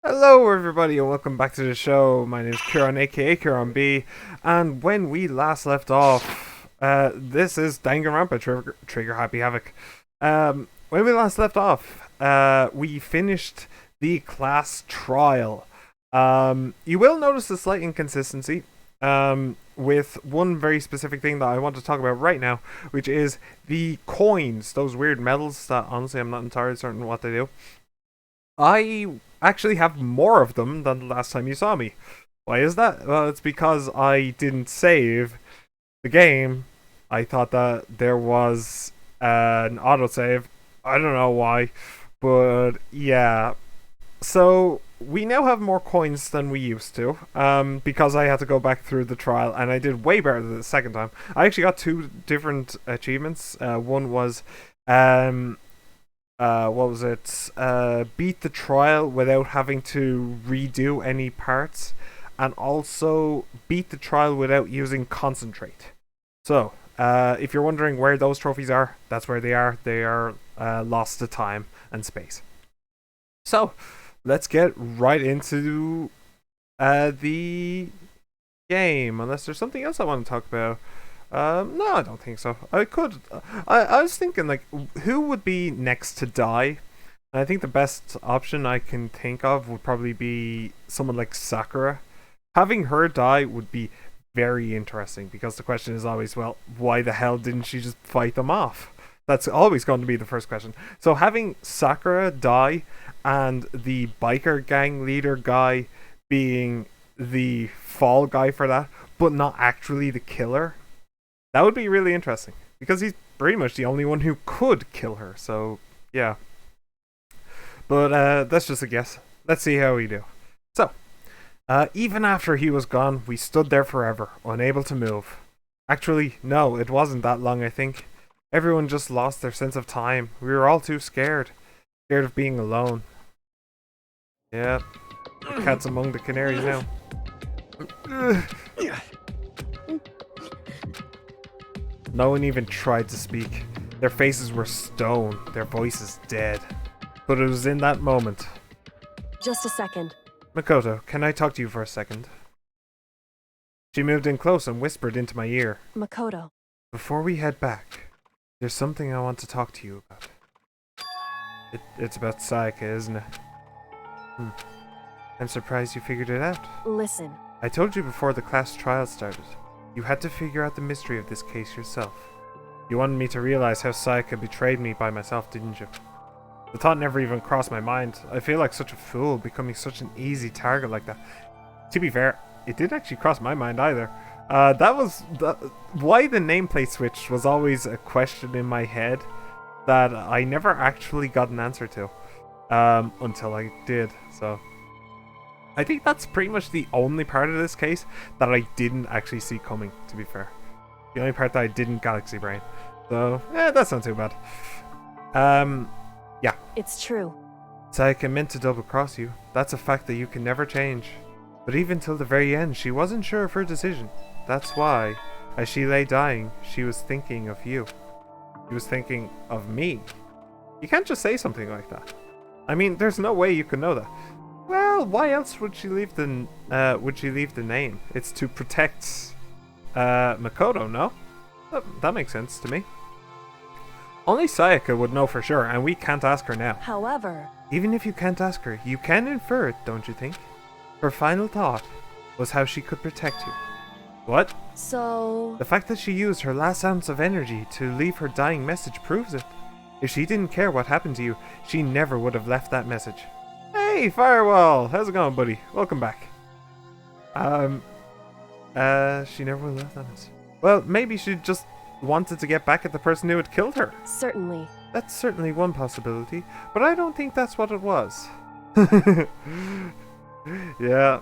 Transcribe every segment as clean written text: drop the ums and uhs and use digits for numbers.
Hello everybody and welcome back to the show. My name is Kieran aka AciaranB, and when we last left off, this is Danganronpa Trigger Happy Havoc. When we last left off, we finished the class trial. You will notice a slight inconsistency with one very specific thing that I want to talk about right now, which is the coins, those weird medals that honestly I'm not entirely certain what they do. I actually have more of them than the last time you saw me. Why is that? Well, it's because I didn't save the game. I thought that there was an autosave. I don't know why, but yeah. So we now have more coins than we used to, because I had to go back through the trial, and I did way better the second time. I actually got two different achievements. One was what was it? Beat the trial without having to redo any parts, and also beat the trial without using concentrate. So, if you're wondering where those trophies are, that's where they are. They are lost to time and space. So, let's get right into the game, unless there's something else I want to talk about. No, I don't think so. I could. I was thinking, like, who would be next to die? And I think the best option I can think of would probably be someone like Sakura. Having her die would be very interesting, because the question is always, well, why the hell didn't she just fight them off? That's always going to be the first question. So having Sakura die and the biker gang leader guy being the fall guy for that, but not actually the killer, that would be really interesting, because he's pretty much the only one who could kill her, so yeah. But that's just a guess. Let's see how we do. So, even after he was gone, we stood there forever, unable to move. Actually, no, it wasn't that long, I think. Everyone just lost their sense of time. We were all too scared. Scared of being alone. Yeah, the cat's among the canaries now. No one even tried to speak. Their faces were stone, their voices dead. But it was in that moment. Just a second. Makoto, can I talk to you for a second? She moved in close and whispered into my ear. Makoto. Before we head back, there's something I want to talk to you about. It's about Sayaka, isn't it? I'm surprised you figured it out. Listen. I told you before the class trial started. You had to figure out the mystery of this case yourself. You wanted me to realize how Sayaka betrayed me by myself, didn't you? The thought never even crossed my mind. I feel like such a fool, becoming such an easy target like that. To be fair, it didn't actually cross my mind either. Why the nameplate switch was always a question in my head that I never actually got an answer to, until I did, so... I think that's pretty much the only part of this case that I didn't actually see coming, to be fair. The only part that I didn't galaxy brain. So, that's not too bad. Yeah. It's true. Sayaka meant to double cross you. That's a fact that you can never change. But even till the very end, she wasn't sure of her decision. That's why, as she lay dying, she was thinking of you. She was thinking of me. You can't just say something like that. I mean, there's no way you could know that. Well, why else would she leave the name? It's to protect Makoto, no? That makes sense to me. Only Sayaka would know for sure, and we can't ask her now. However, even if you can't ask her, you can infer it, don't you think? Her final thought was how she could protect you. What? So... The fact that she used her last ounce of energy to leave her dying message proves it. If she didn't care what happened to you, she never would have left that message. Hey, Firewall! How's it going, buddy? Welcome back. She never would have left that message. Well, maybe she just wanted to get back at the person who had killed her. Certainly. That's certainly one possibility, but I don't think that's what it was. Yeah.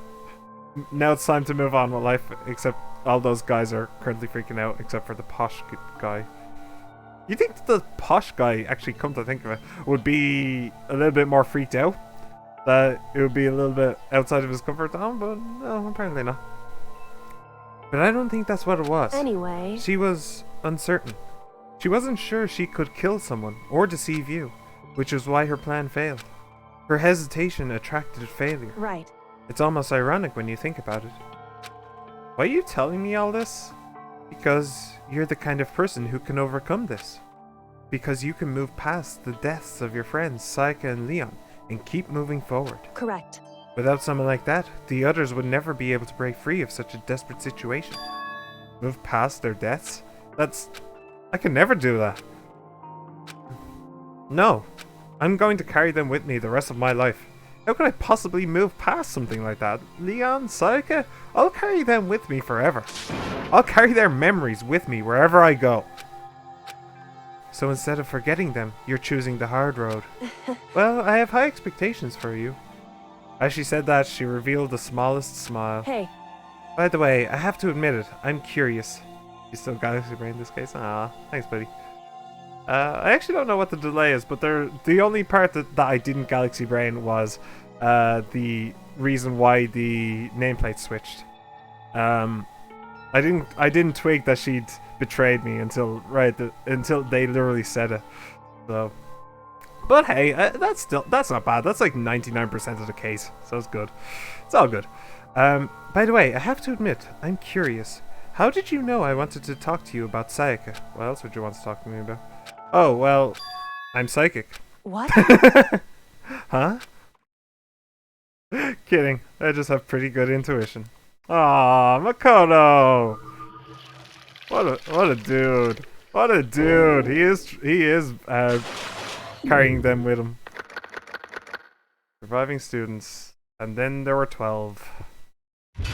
Now it's time to move on with life, except all those guys are currently freaking out, except for the posh guy. You think the posh guy, actually, come to think of it, would be a little bit more freaked out? That it would be a little bit outside of his comfort zone, but no, apparently not. But I don't think that's what it was. Anyway... She was uncertain. She wasn't sure she could kill someone or deceive you, which is why her plan failed. Her hesitation attracted failure. Right. It's almost ironic when you think about it. Why are you telling me all this? Because you're the kind of person who can overcome this. Because you can move past the deaths of your friends, Saika and Leon, and keep moving forward. Correct. Without someone like that, the others would never be able to break free of such a desperate situation. Move past their deaths? I can never do that. No. I'm going to carry them with me the rest of my life. How could I possibly move past something like that? Leon, Saika? I'll carry them with me forever. I'll carry their memories with me wherever I go. So instead of forgetting them, you're choosing the hard road. Well, I have high expectations for you. As she said that, she revealed the smallest smile. Hey. By the way, I have to admit it, I'm curious. You still Galaxy Brain in this case? Ah, thanks, buddy. I actually don't know what the delay is, but the only part that I didn't Galaxy Brain was the reason why the nameplate switched. I didn't twig that she'd betrayed me until they literally said it. So, but hey, that's not bad. That's like 99% of the case, so it's good. It's all good. By the way, I have to admit, I'm curious. How did you know I wanted to talk to you about Sayaka? What else would you want to talk to me about? Oh, well, I'm psychic. What? Huh? Kidding. I just have pretty good intuition. Aw, Makoto! What a dude. What a dude. He is carrying them with him. Surviving students. And then there were 12.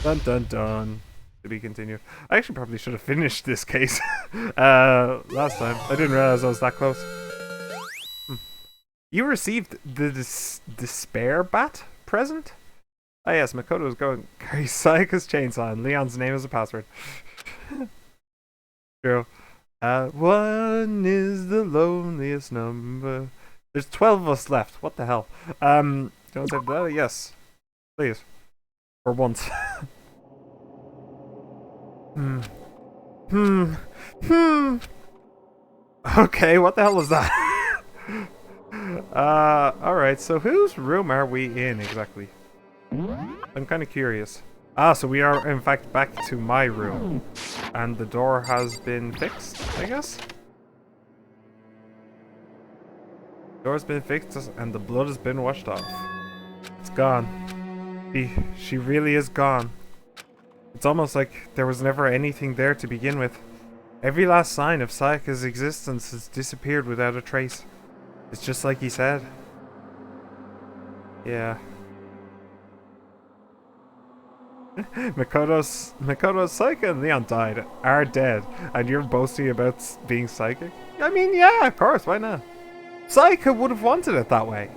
Dun dun dun. To be continued. I actually probably should have finished this case last time. I didn't realize I was that close. You received the despair bat present? Ah yes, Makoto is going to carry Sayaka's chainsaw and Leon's name as a password. True. One is the loneliest number. There's 12 of us left. What the hell? Do you want to say that? Yes. Please. For once. Okay, what the hell was that? Alright, so whose room are we in exactly? I'm kind of curious. Ah, so we are in fact back to my room. And the door has been fixed, I guess? Door's been fixed and the blood has been washed off. It's gone. She really is gone. It's almost like there was never anything there to begin with. Every last sign of Sayaka's existence has disappeared without a trace. It's just like he said. Yeah. Makoto's Sayaka and Leon are dead, and you're boasting about being psychic? I mean, yeah, of course, why not? Sayaka would have wanted it that way,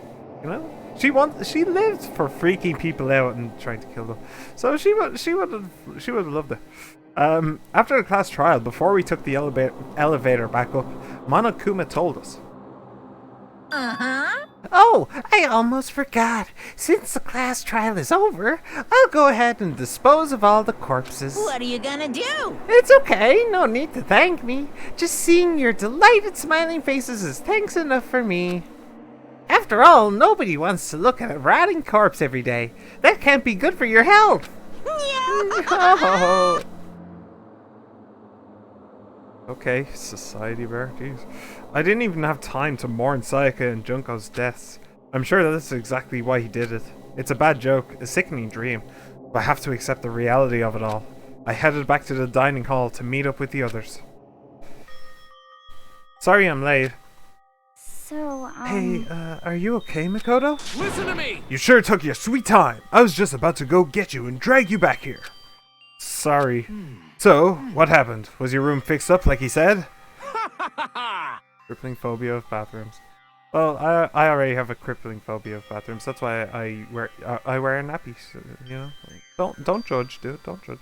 you know? She lived for freaking people out and trying to kill them. So she would have loved it. After the class trial, before we took the elevator back up, Monokuma told us. Oh, I almost forgot. Since the class trial is over, I'll go ahead and dispose of all the corpses. What are you gonna do? It's okay, no need to thank me. Just seeing your delighted smiling faces is thanks enough for me. After all, nobody wants to look at a rotting corpse every day. That can't be good for your health. Oh. Okay, Society Bear, jeez. I didn't even have time to mourn Sayaka and Junko's deaths. I'm sure that this is exactly why he did it. It's a bad joke, a sickening dream, but I have to accept the reality of it all. I headed back to the dining hall to meet up with the others. Sorry I'm late. So, Hey, are you okay, Makoto? Listen to me! You sure took your sweet time. I was just about to go get you and drag you back here. Sorry. So, what happened? Was your room fixed up like he said? Crippling phobia of bathrooms. Well, I already have a crippling phobia of bathrooms. That's why I wear nappies. You know, don't judge, dude. Don't judge.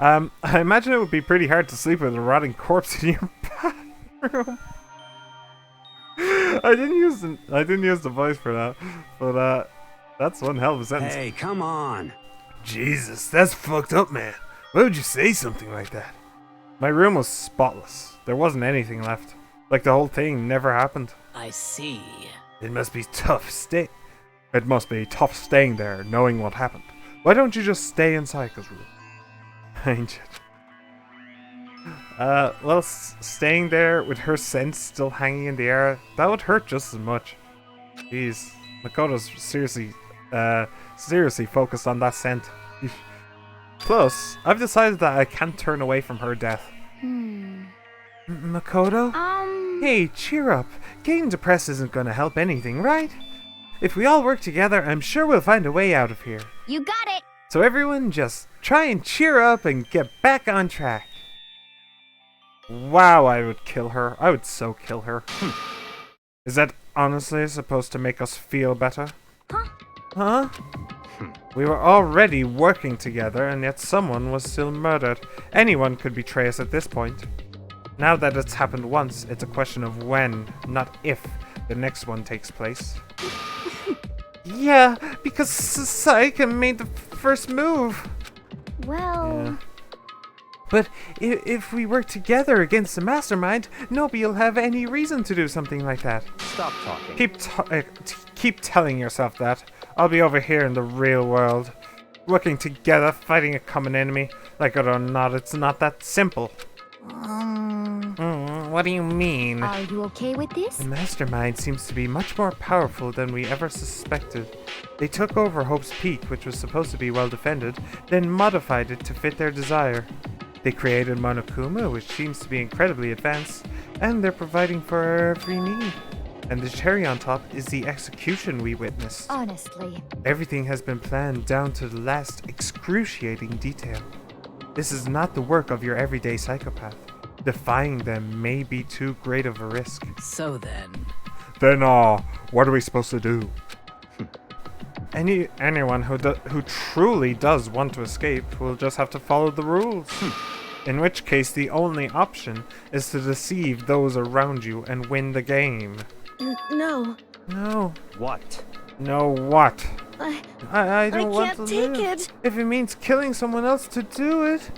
I imagine it would be pretty hard to sleep with a rotting corpse in your bathroom. I didn't use the voice for that, but that's one hell of a sentence. Hey, come on. Jesus, that's fucked up, man. Why would you say something like that? My room was spotless. There wasn't anything left. Like the whole thing never happened. I see. It must be tough It must be tough staying there, knowing what happened. Why don't you just stay in Saika's room? Ain't it? Well, staying there with her scent still hanging in the air, that would hurt just as much. Jeez, Makoto's seriously focused on that scent. Plus, I've decided that I can't turn away from her death. Makoto? Hey, cheer up. Getting depressed isn't gonna help anything, right? If we all work together, I'm sure we'll find a way out of here. You got it! So everyone just try and cheer up and get back on track. Wow, I would kill her. I would so kill her. Is that honestly supposed to make us feel better? Huh? We were already working together, and yet someone was still murdered. Anyone could betray us at this point. Now that it's happened once, it's a question of when, not if, the next one takes place. Yeah, because Saika made the first move. Well... Yeah. But if we work together against the mastermind, nobody'll have any reason to do something like that. Stop talking. Keep telling yourself that. I'll be over here in the real world, working together, fighting a common enemy. Like it or not, it's not that simple. What do you mean? Are you okay with this? The mastermind seems to be much more powerful than we ever suspected. They took over Hope's Peak, which was supposed to be well defended, then modified it to fit their desire. They created Monokuma, which seems to be incredibly advanced, and they're providing for our every need. And the cherry on top is the execution we witnessed. Honestly. Everything has been planned down to the last excruciating detail. This is not the work of your everyday psychopath. Defying them may be too great of a risk. So then... Then, what are we supposed to do? Anyone who truly does want to escape will just have to follow the rules. In which case, the only option is to deceive those around you and win the game. No. No. What? No what? I don't want to can't take live. it. If it means killing someone else to do it.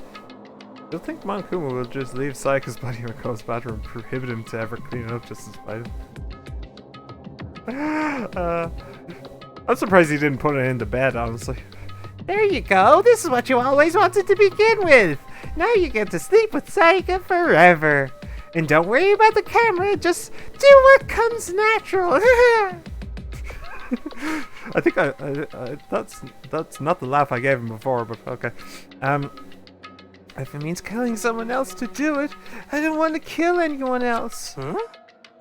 You'll think Monokuma will just leave Saika's body in Makoto's bathroom and prohibit him to ever clean it up just to spite him. I'm surprised he didn't put it in the bed, honestly. There you go. This is what you always wanted to begin with. Now you get to sleep with Saika forever. And don't worry about the camera. Just do what comes natural. I think that's not the laugh I gave him before, but okay. If it means killing someone else to do it, I don't want to kill anyone else. Huh?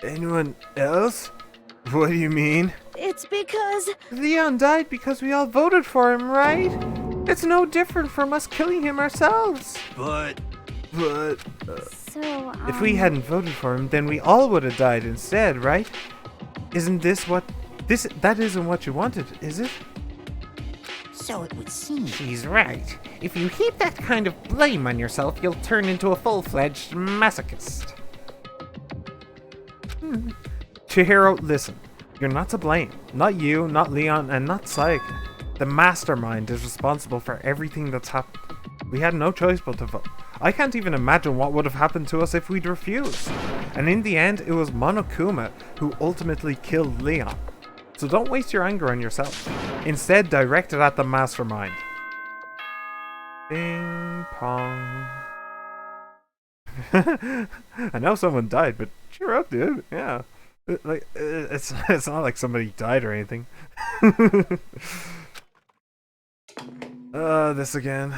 Anyone else? What do you mean? It's because... Leon died because we all voted for him, right? It's no different from us killing him ourselves. But... So, If we hadn't voted for him, then we all would have died instead, right? Isn't this what... That isn't what you wanted, is it? So it would seem. She's right. If you heap that kind of blame on yourself, you'll turn into a full-fledged masochist. Chihiro, listen. You're not to blame. Not you, not Leon, and not Saika. The mastermind is responsible for everything that's happened. We had no choice but to vote. I can't even imagine what would have happened to us if we'd refused. And in the end, it was Monokuma who ultimately killed Leon. So don't waste your anger on yourself. Instead, direct it at the mastermind. Ping pong. I know someone died, but cheer up, dude. Yeah. It's not like somebody died or anything. This again.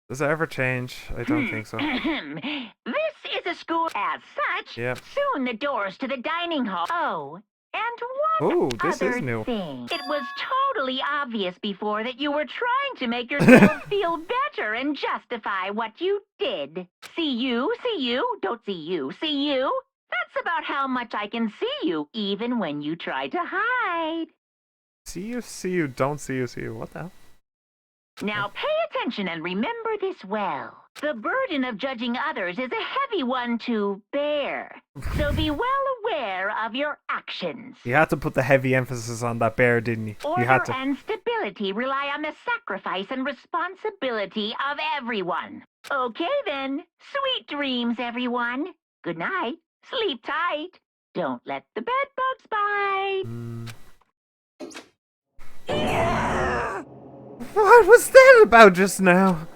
Does it ever change? I don't think so. This is a school as such. Yep. Soon the doors to the dining hall. Oh, and Oh, one this other is new. thing. It was totally obvious before that you were trying to make yourself feel better and justify what you did. See you, don't see you, see you. That's about how much I can see you, even when you try to hide. See you, don't see you. What the hell? Now pay attention and remember this well. The burden of judging others is a heavy one to bear. So be well aware of your actions. You had to put the heavy emphasis on that bear, didn't you? Order You had to. and stability rely on the sacrifice and responsibility of everyone. Okay then. Sweet dreams, everyone. Good night. Sleep tight. Don't let the bed bugs bite. What was that about just now?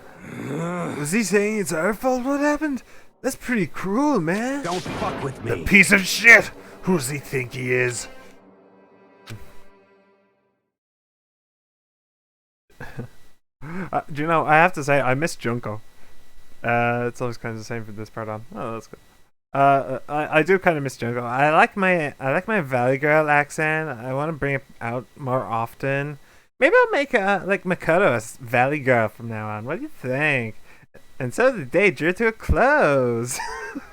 Was he saying it's our fault what happened? That's pretty cruel, man. Don't fuck with me. The piece of shit! Who does he think he is? Do you know, I have to say, I miss Junko. It's always kind of the same from this part on. Oh, that's good. I do kind of miss Junko. I like my Valley Girl accent. I want to bring it out more often. Maybe I'll make like Makoto a Valley Girl from now on. What do you think? And so the day drew to a close.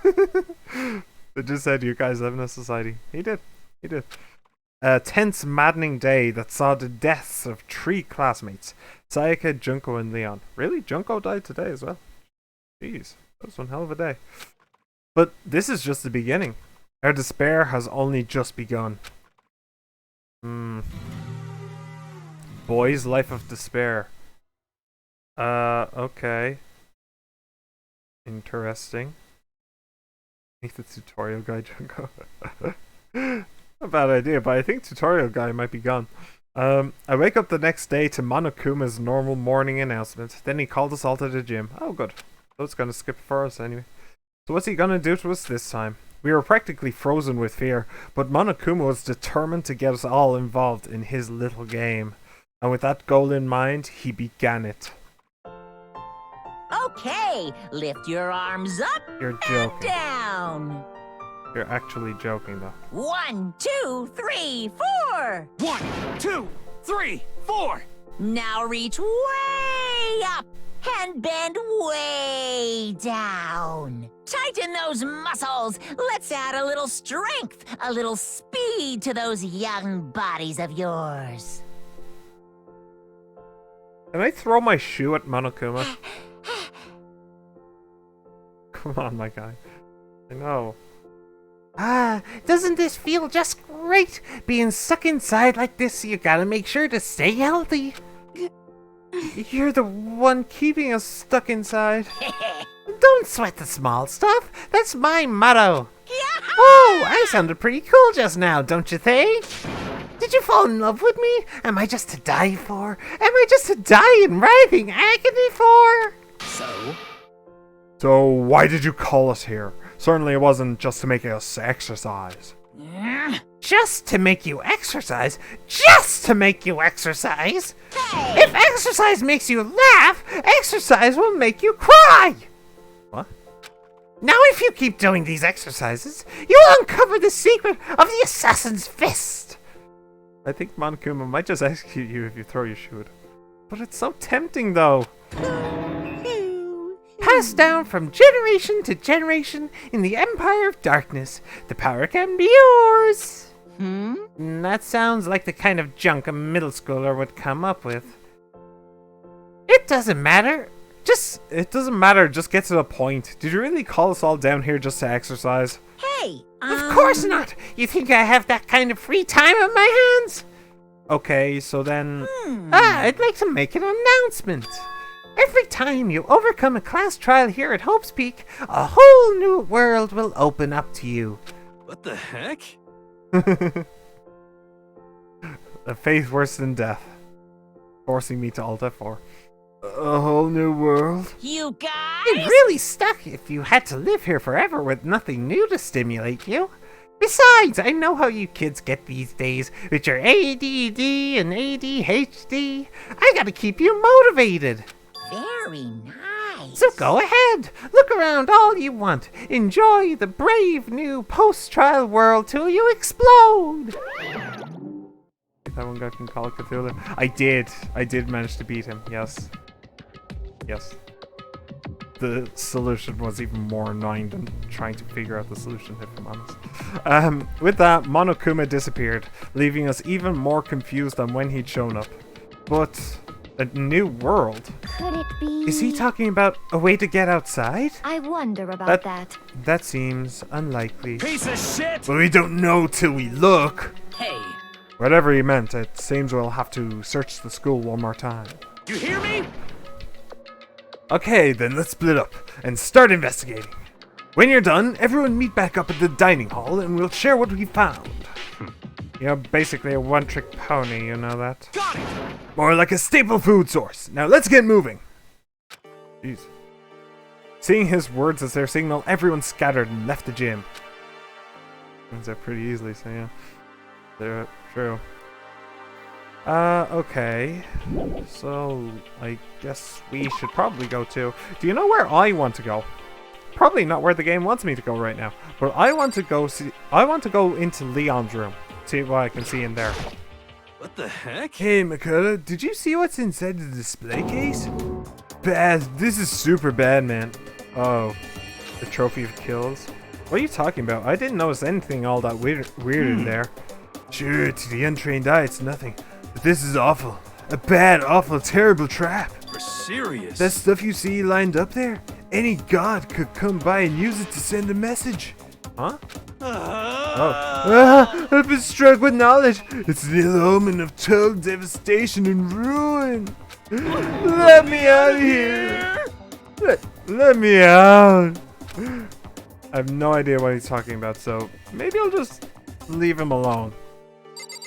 It just said, you guys live in a society. He did. A tense, maddening day that saw the deaths of 3 classmates. Sayaka, Junko, and Leon. Really? Junko died today as well? Jeez, that was one hell of a day. But this is just the beginning. Our despair has only just begun. Boy's Life of Despair. Okay. Interesting. The tutorial guy, Junko. A bad idea, but I think tutorial guy might be gone. I wake up the next day to Monokuma's normal morning announcement. Then he called us all to the gym. Oh, good. So it's gonna skip for us anyway. So what's he gonna do to us this time? We were practically frozen with fear, but Monokuma was determined to get us all involved in his little game. And with that goal in mind, he began it. Okay, lift your arms up You're and joking. down. You're actually joking though. 1, 2, 3, 4. 1, 2, 3, 4. Now reach way up and bend way down. Tighten those muscles. Let's add a little strength, a little speed to those young bodies of yours. Can I throw my shoe at Monokuma? Come on, my guy. I know. Doesn't this feel just great? Being stuck inside like this, you gotta make sure to stay healthy. You're the one keeping us stuck inside. Don't sweat the small stuff. That's my motto. Oh, I sounded pretty cool just now, don't you think? Did you fall in love with me? Am I just to die for? Am I just to die in writhing agony for? So why did you call us here? Certainly it wasn't just to make us exercise. Just to make you exercise? Just to make you exercise? If exercise makes you laugh, exercise will make you cry! What? Now if you keep doing these exercises, you'll uncover the secret of the assassin's fist! I think Monokuma might just execute you if you throw your shoe at him. But it's so tempting though. Passed down from generation to generation in the Empire of Darkness, the power can be yours! That sounds like the kind of junk a middle schooler would come up with. It doesn't matter. It doesn't matter, just get to the point. Did you really call us all down here just to exercise? Hey, Of course not! You think I have that kind of free time on my hands? Okay, so then... I'd like to make an announcement. Every time you overcome a class trial here at Hope's Peak, a whole new world will open up to you. What the heck? A faith worse than death. Forcing me to Alt F4. A whole new world? you guys! It really stuck if you had to live here forever with nothing new to stimulate you. Besides, I know how you kids get these days with your ADD and ADHD. I gotta keep you motivated. Very nice. So go ahead, look around all you want. Enjoy the brave new post-trial world till you explode. That one guy from Call of Cthulhu. I did manage to beat him, yes. Yes. The solution was even more annoying than trying to figure out the solution, if I'm honest. With that, Monokuma disappeared, leaving us even more confused than when he'd shown up. But a new world? Could it be? Is he talking about a way to get outside? I wonder about that. That seems unlikely. Piece of shit! But we don't know till we look. Hey, Whatever he meant, it seems we'll have to search the school one more time. You hear me? Okay, then let's split up and start investigating. When you're done, everyone meet back up at the dining hall and we'll share what we found. You know, basically a one-trick pony, you know that? Got it! More like a staple food source. Now let's get moving. Jeez. Seeing his words as their signal, everyone scattered and left the gym. Turns out pretty easily, so yeah. They're true. Okay. So, I guess we should probably go to... Do you know where I want to go? Probably not where the game wants me to go right now. But I want to go see... I want to go into Leon's room. See what I can see in there. What the heck? Hey, Makata, did you see what's inside the display case? Bad. This is super bad, man. Oh, the trophy of kills. What are you talking about? I didn't notice anything all that weird in there. Sure, to the untrained eye, it's nothing. But this is awful. A bad, awful, terrible trap. You're serious? That stuff you see lined up there? Any god could come by and use it to send a message. Huh? I've been struck with knowledge. It's an ill omen of total devastation and ruin. Let me out of here. Let me out. I have no idea what he's talking about, so maybe I'll just leave him alone.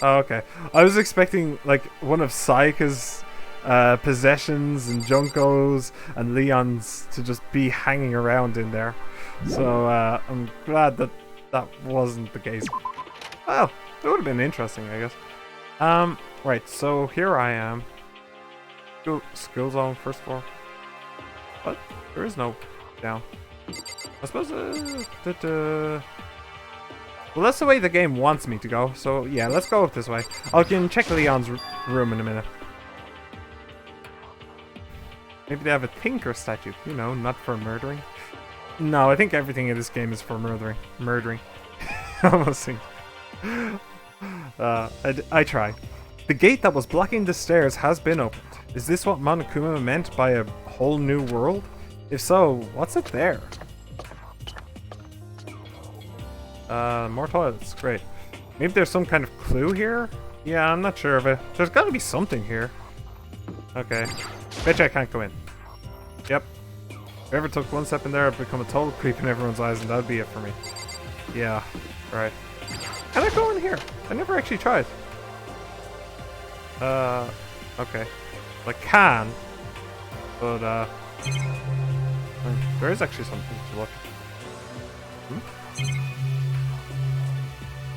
Oh, okay. I was expecting like one of Sayaka's possessions and Junko's and Leon's to just be hanging around in there. So I'm glad that that wasn't the case. Well, it would have been interesting, I guess. Right, so here I am. Skill zone, first floor. What? There is no down. I suppose, well, that's the way the game wants me to go, so yeah, let's go up this way. I can check Leon's room in a minute. Maybe they have a Tinker statue, you know, not for murdering. No, I think everything in this game is for murdering. Almost think. I try. The gate that was blocking the stairs has been opened. Is this what Monokuma meant by a whole new world? If so, what's it there? More toilets, great. Maybe there's some kind of clue here? Yeah, I'm not sure of it. There's gotta be something here. Okay. Bet you I can't go in. Yep. If I ever took one step in there, I'd become a total creep in everyone's eyes, and that'd be it for me. Yeah, right. Can I go in here? I never actually tried. Okay. I can, but, there is actually something to look.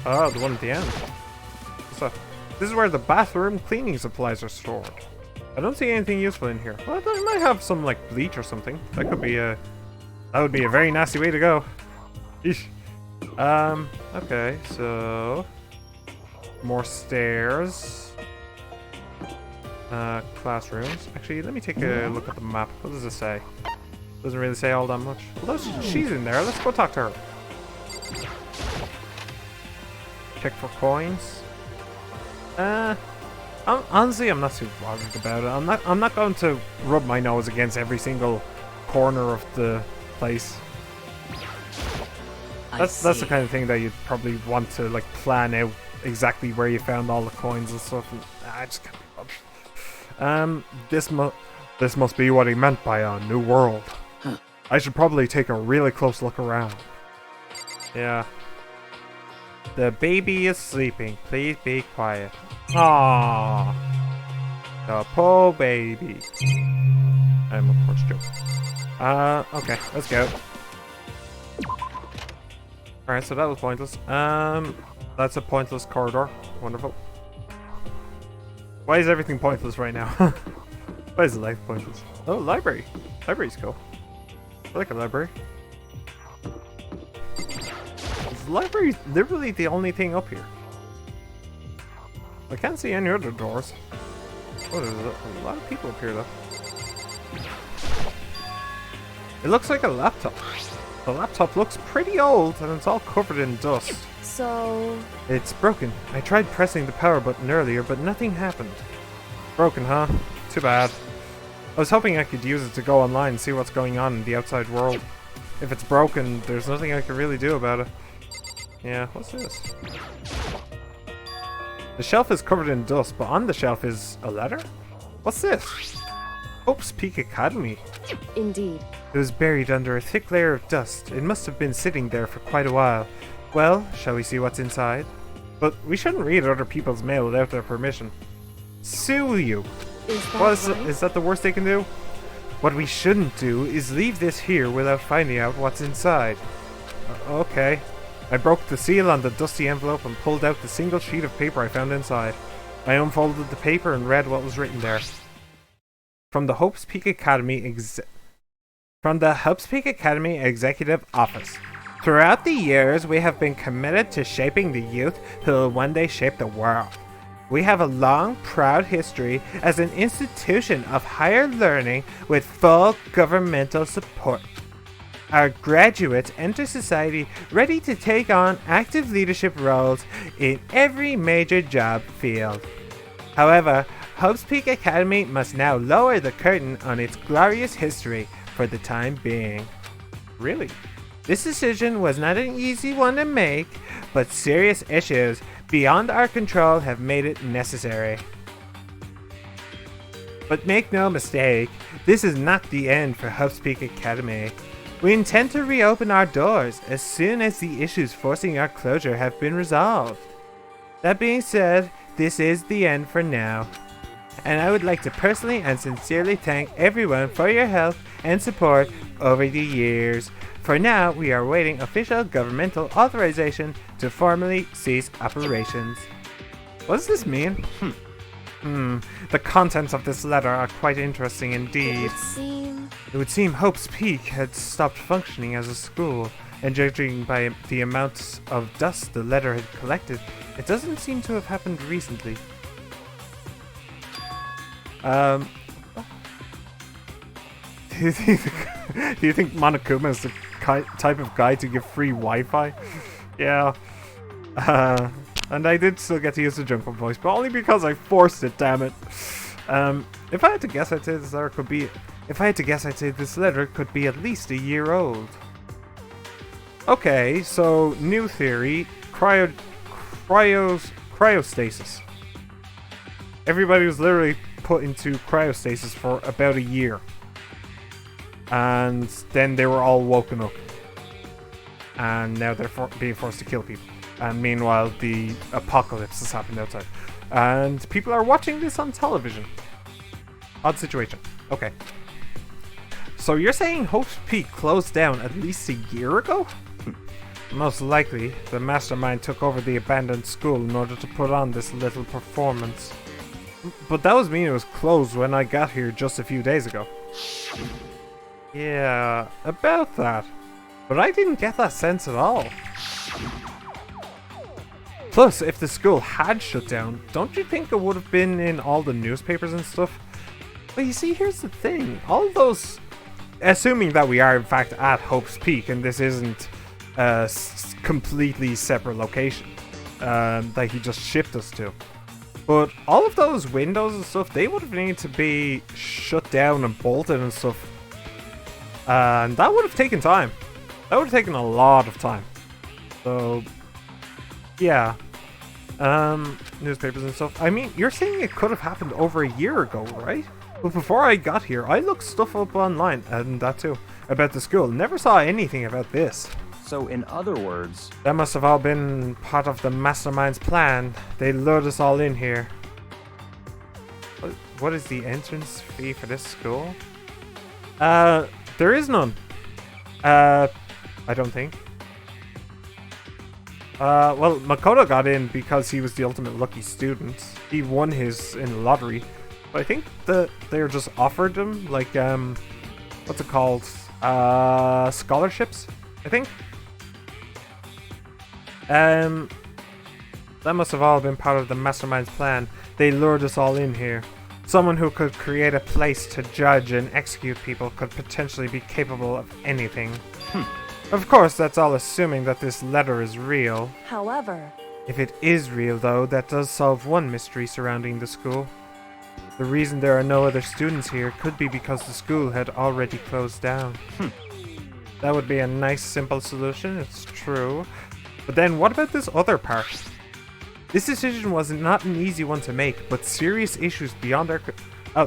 Oh, the one at the end. What's up? This is where the bathroom cleaning supplies are stored. I don't see anything useful in here. Well, I might have some, like, bleach or something. That could be a... That would be a very nasty way to go. Eesh. Okay, so... More stairs. Classrooms. Actually, let me take a look at the map. What does it say? Doesn't really say all that much. Well, she's in there. Let's go talk to her. Check for coins. Honestly, I'm not too bothered about it. I'm not going to rub my nose against every single corner of the place. That's the kind of thing that you'd probably want to like plan out exactly where you found all the coins and stuff. And, I just can't be bothered. This must be what he meant by a new world. Huh. I should probably take a really close look around. Yeah. The baby is sleeping. Please be quiet. Aww. The poor baby. I'm of course joking. Okay, let's go. Alright, so that was pointless. That's a pointless corridor. Wonderful. Why is everything pointless right now? Why is life pointless? Oh, library. Library's cool. I like a library. The library is literally the only thing up here. I can't see any other doors. Oh, there's a lot of people up here though. It looks like a laptop. The laptop looks pretty old and it's all covered in dust. So... It's broken. I tried pressing the power button earlier, but nothing happened. Broken, huh? Too bad. I was hoping I could use it to go online and see what's going on in the outside world. If it's broken, there's nothing I can really do about it. Yeah, what's this? The shelf is covered in dust, but on the shelf is a letter? What's this? Hope's Peak Academy. Indeed. It was buried under a thick layer of dust. It must have been sitting there for quite a while. Well, shall we see what's inside? But we shouldn't read other people's mail without their permission. Sue you. Is that right? Is that the worst they can do? What we shouldn't do is leave this here without finding out what's inside. Okay. I broke the seal on the dusty envelope and pulled out the single sheet of paper I found inside. I unfolded the paper and read what was written there. From the Hopes Peak Academy Executive Office. Throughout the years, we have been committed to shaping the youth who will one day shape the world. We have a long, proud history as an institution of higher learning with full governmental support. Our graduates enter society ready to take on active leadership roles in every major job field. However, Hope's Peak Academy must now lower the curtain on its glorious history for the time being. Really? This decision was not an easy one to make, but serious issues beyond our control have made it necessary. But make no mistake, this is not the end for Hope's Peak Academy. We intend to reopen our doors as soon as the issues forcing our closure have been resolved. That being said, this is the end for now. And I would like to personally and sincerely thank everyone for your help and support over the years. For now, we are awaiting official governmental authorization to formally cease operations. What does this mean? The contents of this letter are quite interesting indeed. It would seem Hope's Peak had stopped functioning as a school, and judging by the amounts of dust the letter had collected, it doesn't seem to have happened recently. Do you think Monokuma is the type of guy to give free Wi-Fi? Yeah. And I did still get to use the Junko voice, but only because I forced it, damn it. If I had to guess, I'd say this letter could be... this letter could be at least a year old. Okay, so new theory. Cryostasis. Everybody was literally put into cryostasis for about a year. And then they were all woken up. And now they're being forced to kill people. And meanwhile, the apocalypse has happened outside. And people are watching this on television. Odd situation. Okay. So you're saying Hope's Peak closed down at least a year ago? Most likely, the mastermind took over the abandoned school in order to put on this little performance. But that was mean it was closed when I got here just a few days ago. Yeah, about that. But I didn't get that sense at all. Plus, if the school had shut down, don't you think it would have been in all the newspapers and stuff? But you see, here's the thing. All those... Assuming that we are in fact at Hope's Peak and this isn't a completely separate location that he just shipped us to. But all of those windows and stuff, they would have needed to be shut down and bolted and stuff. And that would have taken time. That would have taken a lot of time. So, yeah. Newspapers and stuff. I mean, you're saying it could have happened over a year ago, right? But before I got here, I looked stuff up online, and that too, about the school. Never saw anything about this. So in other words... That must have all been part of the mastermind's plan. They lured us all in here. What is the entrance fee for this school? There is none. I don't think. Well, Makoto got in because he was the ultimate lucky student. He won his in the lottery. But I think that they were just offered him, like, what's it called? Scholarships, I think. That must have all been part of the mastermind's plan. They lured us all in here. Someone who could create a place to judge and execute people could potentially be capable of anything. Of course, that's all assuming that this letter is real. However, if it is real, though, that does solve one mystery surrounding the school. The reason there are no other students here could be because the school had already closed down. That would be a nice, simple solution, it's true. But then what about this other part? This decision was not an easy one to make, but serious issues beyond our...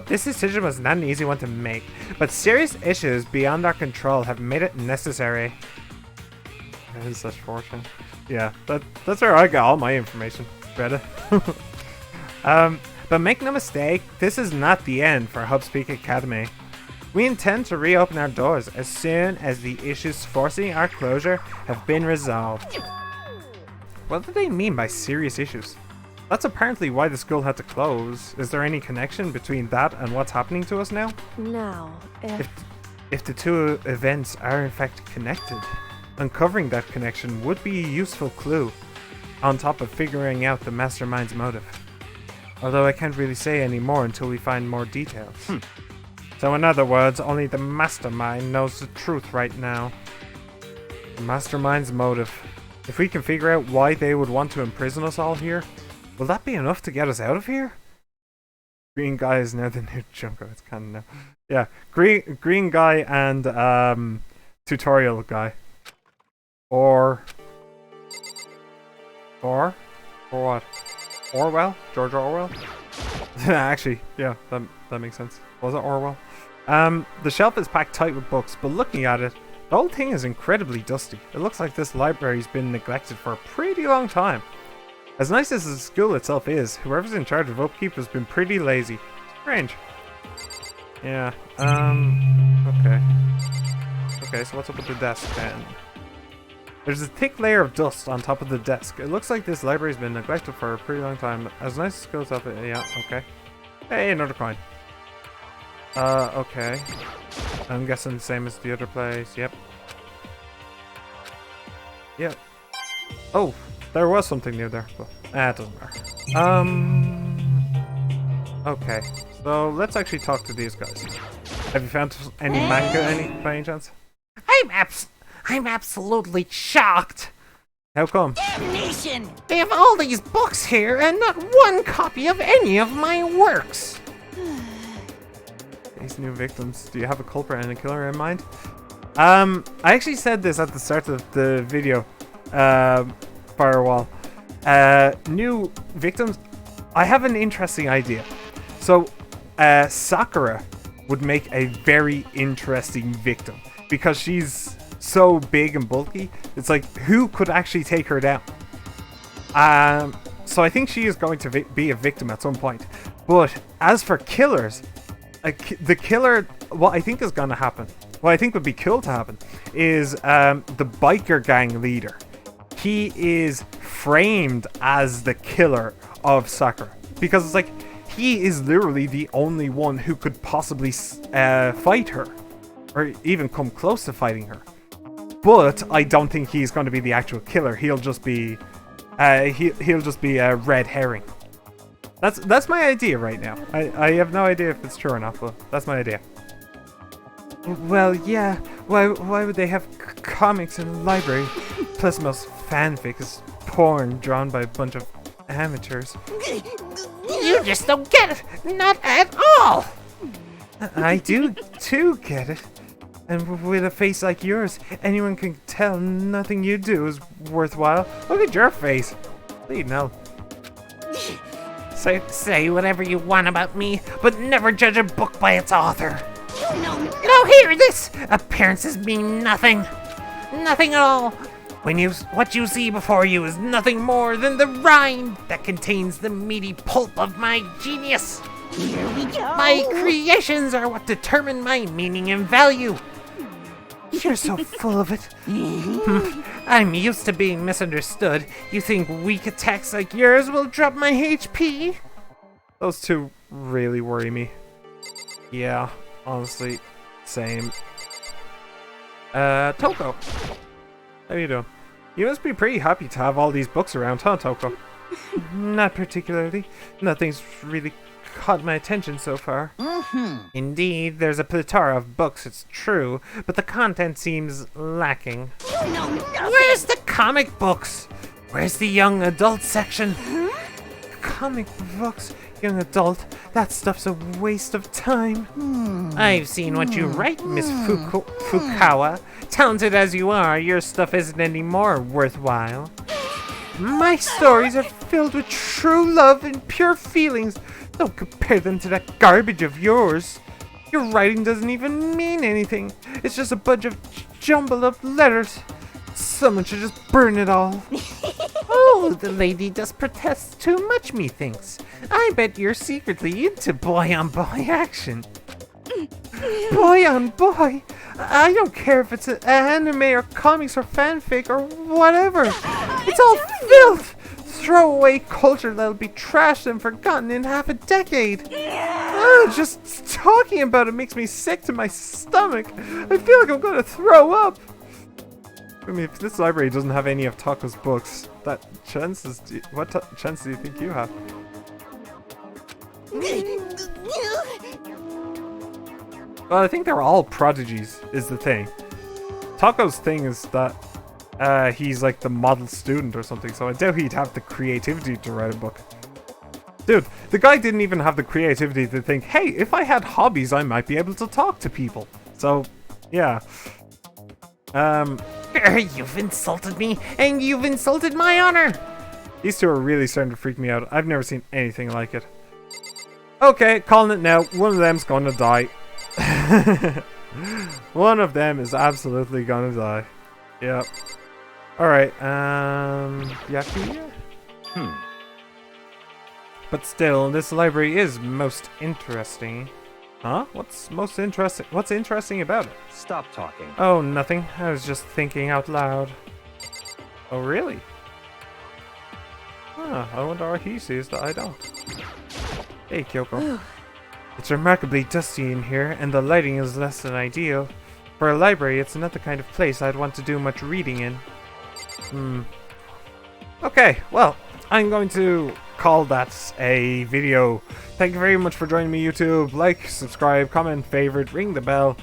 this decision was not an easy one to make, but serious issues beyond our control have made it necessary. That is such fortune. Yeah, that's where I got all my information. Reddit. But make no mistake, this is not the end for Hubspeak Academy. We intend to reopen our doors as soon as the issues forcing our closure have been resolved. What do they mean by serious issues? That's apparently why the school had to close. Is there any connection between that and what's happening to us now? Now, If the two events are in fact connected, uncovering that connection would be a useful clue, on top of figuring out the mastermind's motive. Although I can't really say any more until we find more details. So in other words, only the mastermind knows the truth right now. The mastermind's motive. If we can figure out why they would want to imprison us all here, will that be enough to get us out of here? Green guy is now the new Junko. It's kind of now. Yeah, green guy and tutorial guy. Or what? Orwell? George Orwell? Actually, yeah, that makes sense. Was it Orwell? The shelf is packed tight with books, but looking at it, the whole thing is incredibly dusty. It looks like this library's been neglected for a pretty long time. As nice as the school itself is, whoever's in charge of upkeep has been pretty lazy. Strange. Yeah, okay. Okay, so what's up with the desk then? There's a thick layer of dust on top of the desk. It looks like this library's been neglected for a pretty long time. As nice as school itself is, yeah, okay. Hey, another coin. Okay. I'm guessing the same as the other place, yep. Yep. Oh, there was something new there, but it doesn't matter. Okay, so let's actually talk to these guys. Have you found any manga by any chance? I'm absolutely shocked. How come? Damnation! They have all these books here and not one copy of any of my works. These new victims. Do you have a culprit and a killer in mind? I actually said this at the start of the video. Firewall. New victims. I have an interesting idea. So, Sakura would make a very interesting victim because she's so big and bulky. It's like, who could actually take her down? So I think she is going to be a victim at some point. But as for killers, the killer, what I think is going to happen, what I think would be cool to happen, is the biker gang leader. He is framed as the killer of Sakura. Because it's like, he is literally the only one who could possibly fight her. Or even come close to fighting her. But I don't think he's going to be the actual killer. He'll just be, he'll just be a red herring. That's my idea right now. I have no idea if it's true or not, but that's my idea. Well, yeah. Why would they have comics in the library? Plus, most fanfic is porn drawn by a bunch of amateurs. You just don't get it. Not at all. I do get it. And with a face like yours, anyone can tell nothing you do is worthwhile. Look at your face. Bleeding hell. Say whatever you want about me, but never judge a book by its author. No. Now hear this! Appearances mean nothing. Nothing at all. What you see before you is nothing more than the rind that contains the meaty pulp of my genius. Here we go. My creations are what determine my meaning and value. You're so full of it. I'm used to being misunderstood. You think weak attacks like yours will drop my HP? Those two really worry me. Yeah, honestly, same. Toko. How you doing? You must be pretty happy to have all these books around, huh, Toko? Not particularly. Nothing's really caught my attention so far. Indeed, there's a plethora of books, it's true, but the content seems lacking. Where's the comic books? Where's the young adult section? Comic books, young adult, that stuff's a waste of time. I've seen what you write, Miss Fukawa. Talented as you are, your stuff isn't any more worthwhile. My stories are filled with true love and pure feelings. Don't compare them to that garbage of yours. Your writing doesn't even mean anything. It's just a bunch of jumbled up letters. Someone should just burn it all. Oh, the lady does protest too much, methinks. I bet you're secretly into boy-on-boy action. Boy-on-boy? I don't care if it's an anime or comics or fanfic or whatever. It's all filth! Throwaway culture that'll be trashed and forgotten in half a decade. Just talking about it makes me sick to my stomach. I feel like I'm gonna throw up. I mean, if this library doesn't have any of Taco's books, what chances do you think you have? Well, I think they're all prodigies, is the thing. Taco's thing is that he's like the model student or something, so I doubt he'd have the creativity to write a book. Dude, the guy didn't even have the creativity to think, hey, if I had hobbies, I might be able to talk to people. So, yeah. You've insulted me, and you've insulted my honor. These two are really starting to freak me out. I've never seen anything like it. Okay, calling it now. One of them's gonna die. One of them is absolutely gonna die. Yep. Alright, Yaki? But still, this library is most interesting. Huh? What's most interesting? What's interesting about it? Stop talking. Oh, nothing. I was just thinking out loud. Oh, really? Huh, I wonder what he sees that I don't. Hey, Kyoko. It's remarkably dusty in here, and the lighting is less than ideal. For a library, it's not the kind of place I'd want to do much reading in. Okay, well, I'm going to call that a video. Thank you very much for joining me, YouTube. Like, subscribe, comment, favorite, ring the bell.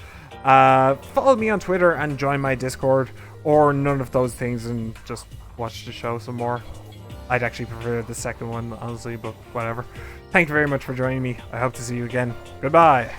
Follow me on Twitter and join my Discord, or none of those things and just watch the show some more. I'd actually prefer the second one, honestly, but whatever. Thank you very much for joining me. I hope to see you again. Goodbye.